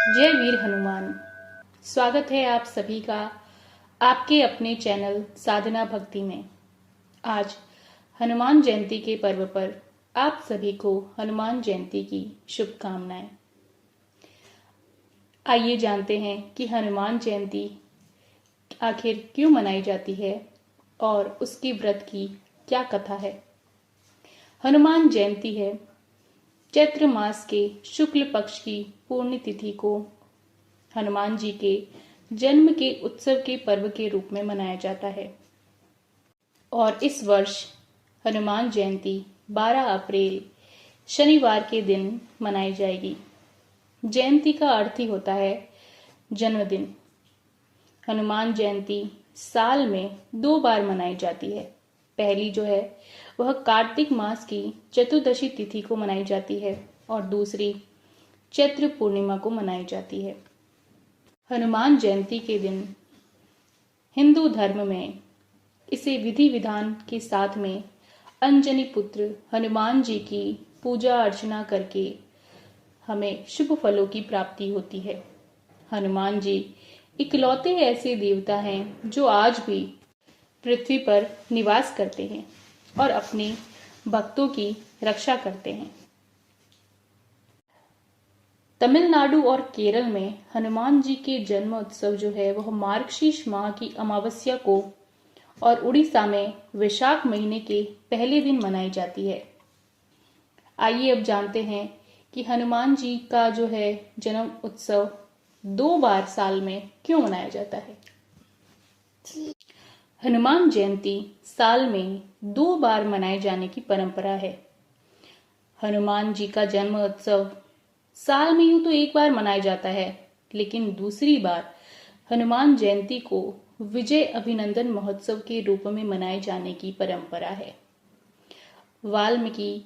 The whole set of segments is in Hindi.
जय वीर हनुमान। स्वागत है आप सभी का आपके अपने चैनल साधना भक्ति में। आज हनुमान जयंती के पर्व पर आप सभी को हनुमान जयंती की शुभकामनाएं। आइए जानते हैं कि हनुमान जयंती आखिर क्यों मनाई जाती है और उसकी व्रत की क्या कथा है। हनुमान जयंती है चैत्र मास के शुक्ल पक्ष की पूर्ण तिथि को हनुमान जी के जन्म के उत्सव के पर्व के रूप में मनाया जाता है और इस वर्ष हनुमान जयंती 12 अप्रैल शनिवार के दिन मनाई जाएगी। जयंती का अर्थ ही होता है जन्मदिन। हनुमान जयंती साल में 2 बार मनाई जाती है। पहली जो है वह कार्तिक मास की चतुर्दशी तिथि को मनाई जाती है और दूसरी चैत्र पूर्णिमा को मनाई जाती है। हनुमान जयंती के दिन हिंदू धर्म में इसे विधि विधान के साथ में अंजनी पुत्र हनुमान जी की पूजा अर्चना करके हमें शुभ फलों की प्राप्ति होती है। हनुमान जी इकलौते ऐसे देवता हैं जो आज भी पृथ्वी पर निवास करते हैं और अपने भक्तों की रक्षा करते हैं। तमिलनाडु और केरल में हनुमान जी के जन्म उत्सव जो है वह मार्गशीर्ष माह की अमावस्या को और उड़ीसा में वैशाख महीने के पहले दिन मनाई जाती है। आइए अब जानते हैं कि हनुमान जी का जो है जन्म उत्सव 2 बार साल में क्यों मनाया जाता है। हनुमान जयंती साल में 2 बार मनाए जाने की परंपरा है। हनुमान जी का जन्म उत्सव साल में यूं तो 1 बार मनाया जाता है, लेकिन दूसरी बार हनुमान जयंती को विजय अभिनंदन महोत्सव के रूप में मनाए जाने की परंपरा है। वाल्मीकि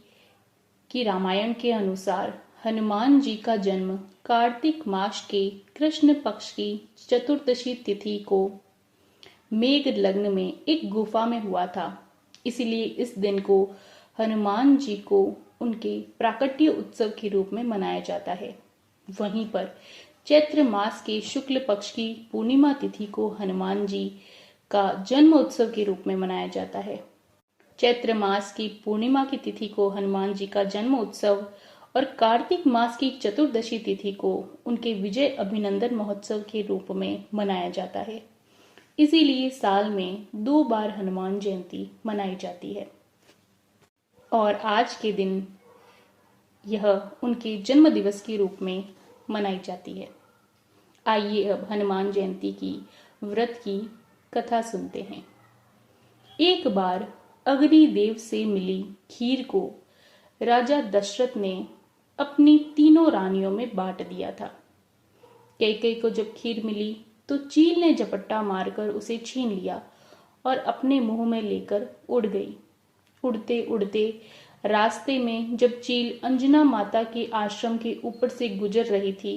की रामायण के अनुसार हनुमान जी का जन्म कार्तिक मास के कृष्ण पक्ष की चतुर्दशी तिथि को मेघ लग्न में एक गुफा में हुआ था। इसलिए इस दिन को हनुमान जी को उनके प्राकट्य उत्सव के रूप में मनाया जाता है। वहीं पर चैत्र मास के शुक्ल पक्ष की पूर्णिमा तिथि को हनुमान जी का जन्म उत्सव के रूप में मनाया जाता है। चैत्र मास की पूर्णिमा की तिथि को हनुमान जी का जन्म उत्सव और कार्तिक मास की चतुर्दशी तिथि को उनके विजय अभिनंदन महोत्सव के रूप में मनाया जाता है। इसीलिए साल में 2 बार हनुमान जयंती मनाई जाती है और आज के दिन यह उनके जन्म दिवस के रूप में मनाई जाती है। आइए अब हनुमान जयंती की व्रत की कथा सुनते हैं। एक बार अग्निदेव से मिली खीर को राजा दशरथ ने अपनी 3 रानियों में बांट दिया था। कैकेयी को जब खीर मिली तो चील ने झपट्टा मारकर उसे छीन लिया और अपने मुंह में लेकर उड़ गई। उड़ते उड़ते रास्ते में जब चील अंजना माता के आश्रम के ऊपर से गुजर रही थी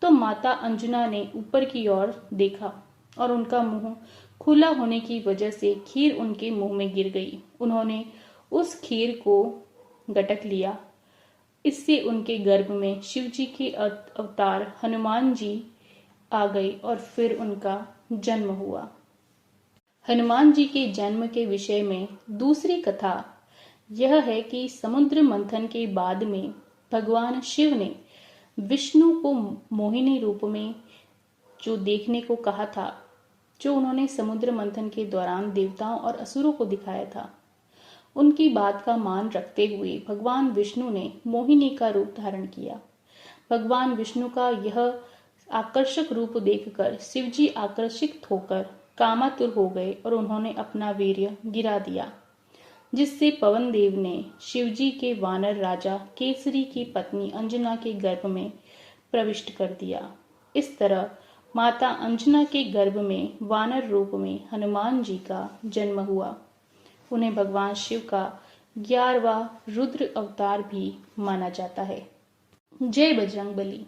तो माता अंजना ने ऊपर की ओर देखा और उनका मुंह खुला होने की वजह से खीर उनके मुंह में गिर गई। उन्होंने उस खीर को गटक लिया। इससे उनके गर्भ में शिव जी के अवतार हनुमान जी आ गई और फिर उनका जन्म हुआ। हनुमान जी के जन्म के विषय में दूसरी कथा यह है कि समुद्र मंथन के बाद में भगवान शिव ने विष्णु को मोहिनी रूप में जो देखने को कहा था, जो उन्होंने समुद्र मंथन के दौरान देवताओं और असुरों को दिखाया था, उनकी बात का मान रखते हुए भगवान विष्णु ने मोहिनी का रूप धारण किया। भगवान विष्णु का यह आकर्षक रूप देखकर शिवजी आकर्षित होकर कामातुर हो गए और उन्होंने अपना वीर्य गिरा दिया, जिससे पवन देव ने शिवजी के वानर राजा केसरी की पत्नी अंजना के गर्भ में प्रविष्ट कर दिया। इस तरह माता अंजना के गर्भ में वानर रूप में हनुमान जी का जन्म हुआ। उन्हें भगवान शिव का 11वां रुद्र अवतार भी माना जाता है। जय बजरंगबली।